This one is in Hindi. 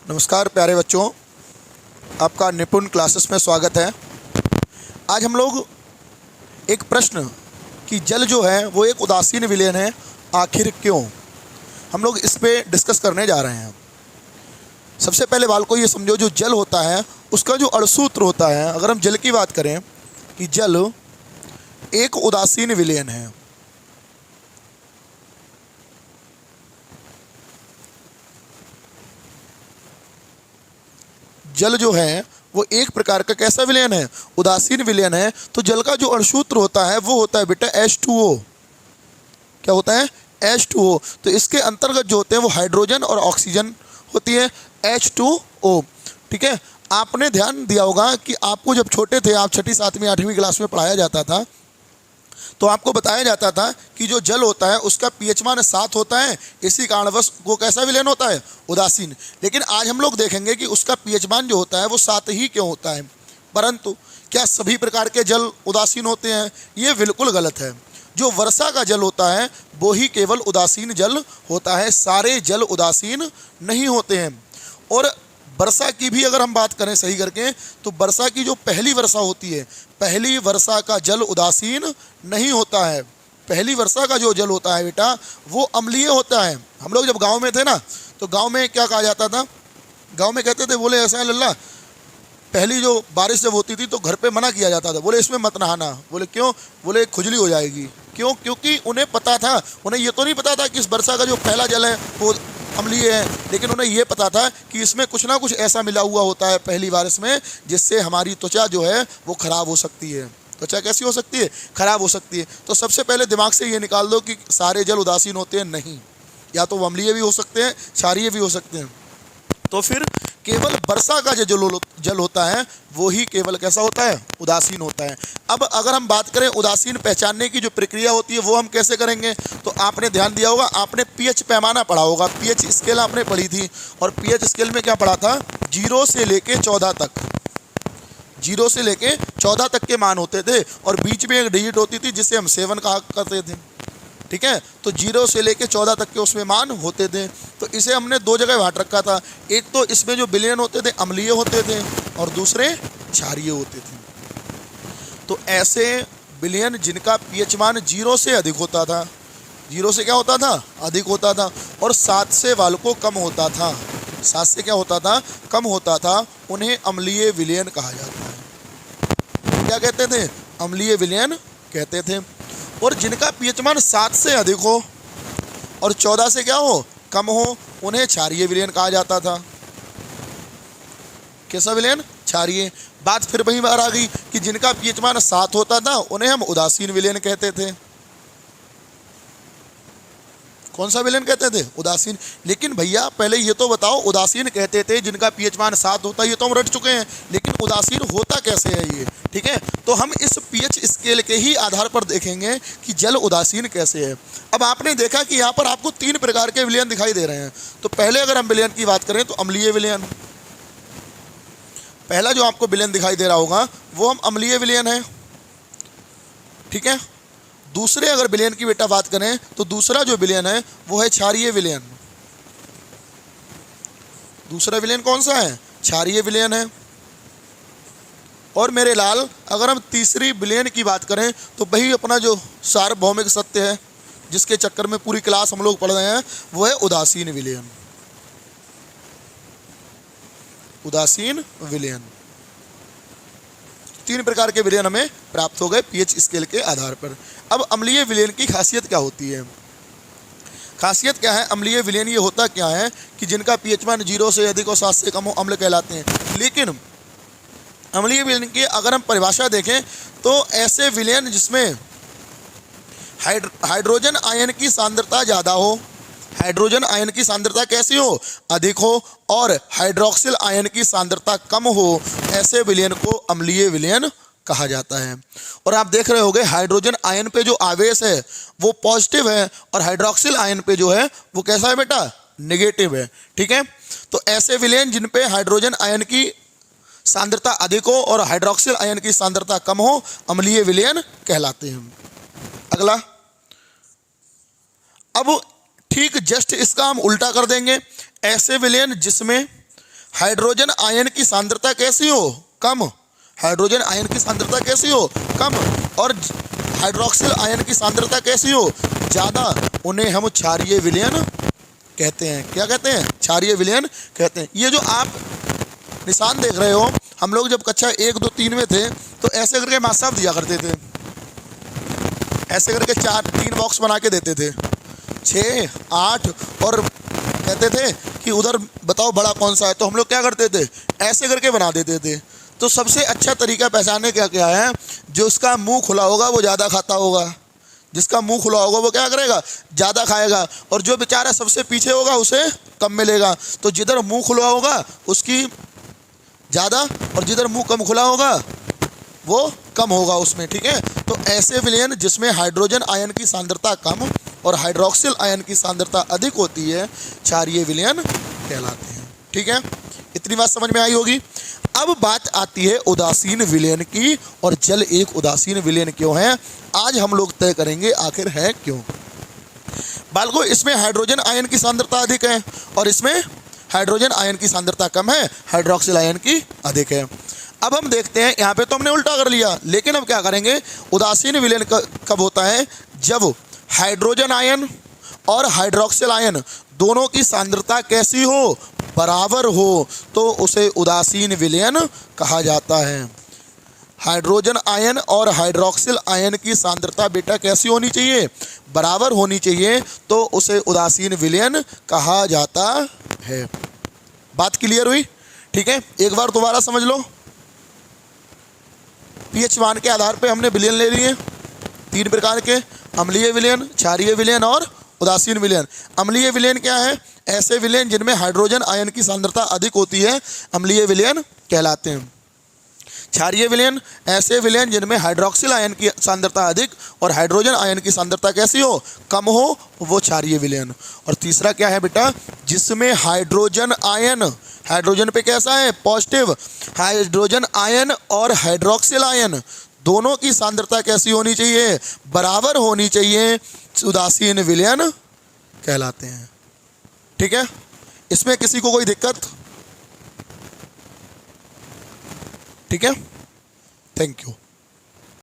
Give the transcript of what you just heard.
नमस्कार प्यारे बच्चों, आपका निपुण क्लासेस में स्वागत है। आज हम लोग एक प्रश्न कि जल जो है वो एक उदासीन विलयन है, आखिर क्यों, हम लोग इस पे डिस्कस करने जा रहे हैं। सबसे पहले बालकों ये समझो, जो जल होता है उसका जो अणुसूत्र होता है, अगर हम जल की बात करें कि जल एक उदासीन विलयन है। जल जो है वो एक प्रकार का कैसा विलयन है? उदासीन विलयन है। तो जल का जो अणुसूत्र होता है वो होता है बेटा H2O। क्या होता है? H2O। तो इसके अंतर्गत जो होते हैं वो हाइड्रोजन और ऑक्सीजन होती है, H2O। ठीक है, आपने ध्यान दिया होगा कि आपको जब छोटे थे, आप 6ठी 7वीं 8वीं क्लास में पढ़ाया जाता था, तो आपको बताया जाता था कि जो जल होता है उसका पीएच मान 7 होता है, इसी कारणवश वो कैसा विलयन होता है? उदासीन। लेकिन आज हम लोग देखेंगे कि उसका पीएच मान जो होता है वो 7 ही क्यों होता है। परंतु क्या सभी प्रकार के जल उदासीन होते हैं? ये बिल्कुल गलत है। जो वर्षा का जल होता है वो ही केवल उदासीन जल होता है, सारे जल उदासीन नहीं होते हैं। और वर्षा की भी अगर हम बात करें सही करके, तो वर्षा की जो पहली वर्षा होती है, पहली वर्षा का जल उदासीन नहीं होता है। पहली वर्षा का जो जल होता है बेटा वो अम्लीय होता है। हम लोग जब गांव में थे ना, तो गांव में क्या कहा जाता था? गांव में कहते थे, बोले ऐसा है लल्ला, पहली जो बारिश जब होती थी तो घर पे मना किया जाता था, बोले इसमें मत नहाना। बोले क्यों? बोले खुजली हो जाएगी। क्यों? क्योंकि उन्हें पता था, उन्हें ये तो नहीं पता था कि इस वर्षा का जो पहला जल है वो अम्लीय है, लेकिन उन्हें ये पता था कि इसमें कुछ ना कुछ ऐसा मिला हुआ होता है पहली बारिश में, जिससे हमारी त्वचा जो है वो खराब हो सकती है। त्वचा कैसी हो सकती है? खराब हो सकती है। तो सबसे पहले दिमाग से ये निकाल दो कि सारे जल उदासीन होते हैं। नहीं, या तो वो अम्लीय भी हो सकते हैं, क्षारीय भी हो सकते हैं। तो फिर केवल वर्षा का जो जल होता है वो ही केवल कैसा होता है? उदासीन होता है। अब अगर हम बात करें उदासीन पहचानने की जो प्रक्रिया होती है वो हम कैसे करेंगे, तो आपने ध्यान दिया होगा, आपने पीएच पैमाना पढ़ा होगा, पीएच स्केल आपने पढ़ी थी। और पीएच स्केल में क्या पढ़ा था? 0 से लेके 14 तक, 0 से लेके 14 तक के मान होते थे, और बीच में एक डिजिट होती थी जिसे हम 7 कहा करते थे। ठीक है, तो 0 से लेके 14 तक के उसमें मान होते थे। तो इसे हमने दो जगह बांट रखा था, एक तो इसमें जो विलयन होते थे अम्लीय होते थे, और दूसरे क्षारीय होते थे। तो ऐसे विलयन जिनका पीएच मान 0 से अधिक होता था, 0 से क्या होता था? अधिक होता था, और 7 से वाल्कों कम होता था, 7 से क्या होता था? कम होता था, उन्हें अम्लीय विलयन कहा जाता है। क्या कहते थे? अम्लीय विलयन कहते थे। और जिनका पीएच मान 7 से अधिक हो और 14 से क्या हो? कम हो, उन्हें क्षारीय विलयन कहा जाता था। कैसा विलयन? क्षारीय। बात फिर वहीं बार आ गई कि जिनका पीएच मान 7 होता था उन्हें हम उदासीन विलयन कहते थे। कौन सा विलयन कहते थे? उदासीन। लेकिन भैया पहले ये तो बताओ, उदासीन कहते थे जिनका पीएच मान 7 होता है, ये तो हम रट चुके हैं, लेकिन उदासीन होता कैसे है ये? ठीक है, तो हम इस पीएच स्केल के ही आधार पर देखेंगे कि जल उदासीन कैसे है। अब आपने देखा कि यहाँ पर आपको 3 प्रकार के विलयन दिखाई दे रहे हैं। तो पहले अगर हम विलयन की बात करें तो अम्लीय विलयन, पहला जो आपको विलयन दिखाई दे रहा होगा वो हम अम्लीय विलयन है। ठीक है, दूसरे अगर विलयन की बेटा बात करें तो दूसरा जो विलयन है वो है क्षारीय विलयन। दूसरा विलयन कौन सा है? क्षारीय विलयन है। और मेरे लाल अगर हम तीसरी विलयन की बात करें तो वही अपना जो सार्वभौमिक सत्य है, जिसके चक्कर में पूरी क्लास हम लोग पढ़ रहे हैं, वो है उदासीन विलयन। उदासीन विलयन। 3 प्रकार के विलयन हमें प्राप्त हो गए पीएच स्केल के आधार पर। अब अम्लीय विलयन की खासियत क्या होती है? खासियत क्या है? अम्लीय विलयन ये होता क्या है कि जिनका पीएच मान 0 से अधिक और 7 से कम हो, अम्ल कहलाते हैं। लेकिन अम्लीय विलयन की अगर हम परिभाषा देखें तो ऐसे विलयन जिसमें हाइड्रोजन आयन की सांद्रता ज़्यादा हो, हाइड्रोजन आयन की सांद्रता कैसी हो? अधिक हो, और हाइड्रोक्सिल आयन की सांद्रता कम हो, ऐसे विलयन को अम्लीय विलयन कहा जाता है। और आप देख रहे होंगे हाइड्रोजन आयन पे जो आवेश है वो पॉजिटिव है, और हाइड्रोक्सिल आयन पे जो है वो कैसा है बेटा? नेगेटिव है। ठीक है, तो ऐसे विलयन जिन पे हाइड्रोजन आयन की सांद्रता अधिक हो और हाइड्रोक्सिल आयन की सांद्रता कम हो, अम्लीय विलयन कहलाते हैं। अगला, अब ठीक जस्ट इसका हम उल्टा कर देंगे। ऐसे विलयन जिसमें हाइड्रोजन आयन की सांद्रता कैसी हो? कम। हाइड्रोजन आयन की सांद्रता कैसी हो? कम। और हाइड्रोक्सिल आयन की सांद्रता कैसी हो? ज़्यादा। उन्हें हम क्षारीय विलयन कहते हैं। क्या कहते हैं? क्षारीय विलयन कहते हैं। ये जो आप निशान देख रहे हो, हम लोग जब कक्षा 1, 2, 3 में थे तो ऐसे करके मास्टर साहब दिया करते थे, ऐसे करके 3 बॉक्स बना के देते थे, 6, 8, और कहते थे कि उधर बताओ बड़ा कौन सा है, तो हम लोग क्या करते थे, ऐसे करके बना देते थे। तो सबसे अच्छा तरीका पहचानने का क्या है? जो उसका मुंह खुला होगा वो ज़्यादा खाता होगा, जिसका मुंह खुला होगा वो क्या करेगा? ज़्यादा खाएगा, और जो बेचारा सबसे पीछे होगा उसे कम मिलेगा। तो जिधर मुंह खुला होगा उसकी ज़्यादा, और जिधर मुंह कम खुला होगा वो कम होगा उसमें, ठीक है। तो ऐसे विलयन जिसमें हाइड्रोजन आयन की सांद्रता कम और हाइड्रोक्सिल आयन की सांद्रता अधिक होती है, क्षारीय विलयन कहलाते हैं, ठीक है। इतनी बात समझ में आई होगी। अब बात आती है उदासीन विलयन की, और जल एक उदासीन विलयन क्यों है, आज हम लोग तय करेंगे आखिर है क्यों। बालको, इसमें हाइड्रोजन आयन की सांद्रता अधिक है और इसमें हाइड्रोजन आयन की सांद्रता कम है, हाइड्रोक्सिल आयन की अधिक है। अब हम देखते हैं, यहाँ पे तो हमने उल्टा कर लिया, लेकिन अब क्या करेंगे, उदासीन विलयन कब होता है? जब हाइड्रोजन आयन और हाइड्रोक्सिल आयन दोनों की सांद्रता कैसी हो? बराबर हो, तो उसे उदासीन विलयन कहा जाता है। हाइड्रोजन आयन और हाइड्रोक्सिल आयन की सांद्रता बेटा कैसी होनी चाहिए? बराबर होनी चाहिए, तो उसे उदासीन विलयन कहा जाता है। बात क्लियर हुई? ठीक है, एक बार दोबारा समझ लो। पीएच मान के आधार पे हमने विलयन ले लिए 3 प्रकार के, अम्लीय विलयन, क्षारीय विलयन और उदासीन विलयन। अम्लीय विलयन क्या है? ऐसे विलयन जिनमें हाइड्रोजन आयन की सांद्रता अधिक होती है, अम्लीय विलयन कहलाते हैं। क्षारीय विलयन ऐसे विलयन जिनमें हाइड्रोक्सिल आयन की सांद्रता अधिक और हाइड्रोजन आयन की सांद्रता कैसी हो? कम हो, वो क्षारीय विलयन। और तीसरा क्या है बेटा? जिसमें हाइड्रोजन आयन, हाइड्रोजन पे कैसा है? पॉजिटिव। हाइड्रोजन आयन और हाइड्रोक्सिल आयन दोनों की सांद्रता कैसी होनी चाहिए? बराबर होनी चाहिए, उदासीन विलयन कहलाते हैं, ठीक है। इसमें किसी को कोई दिक्कत? ठीक है, थैंक यू।